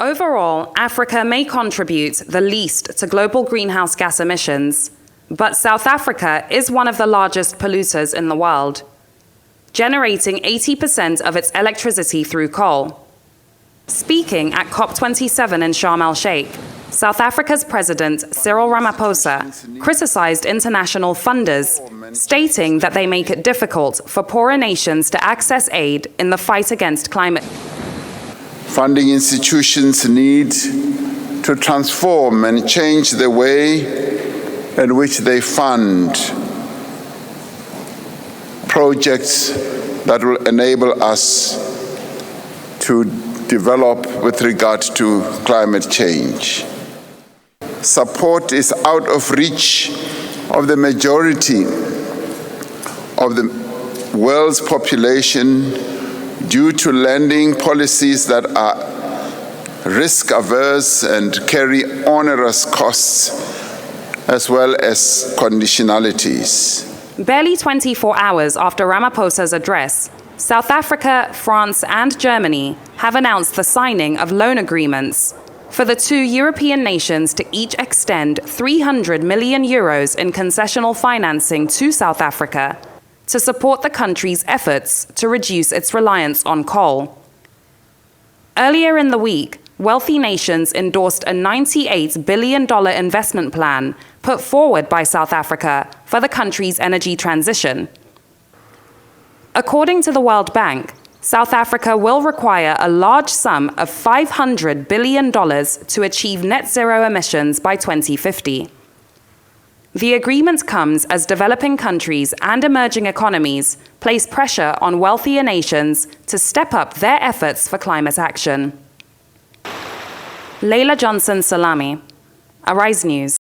Overall, Africa may contribute the least to global greenhouse gas emissions, but South Africa is one of the largest polluters in the world, generating 80% of its electricity through coal. Speaking at COP27 in Sharm el-Sheikh, South Africa's President Cyril Ramaphosa criticized international funders, stating that they make it difficult for poorer nations to access aid in the fight against climate. Funding institutions need to transform and change the way in which they fund projects that will enable us to develop with regard to climate change. Support is out of reach of the majority of the world's population due to lending policies that are risk-averse and carry onerous costs as well as conditionalities. Barely 24 hours after Ramaphosa's address, South Africa, France, and Germany have announced the signing of loan agreements for the two European nations to each extend €300 million in concessional financing to South Africa to support the country's efforts to reduce its reliance on coal. Earlier in the week, wealthy nations endorsed a $98 billion investment plan put forward by South Africa for the country's energy transition. According to the World Bank, South Africa will require a large sum of $500 billion to achieve net zero emissions by 2050. The agreement comes as developing countries and emerging economies place pressure on wealthier nations to step up their efforts for climate action. Leila Johnson Salami, Arise News.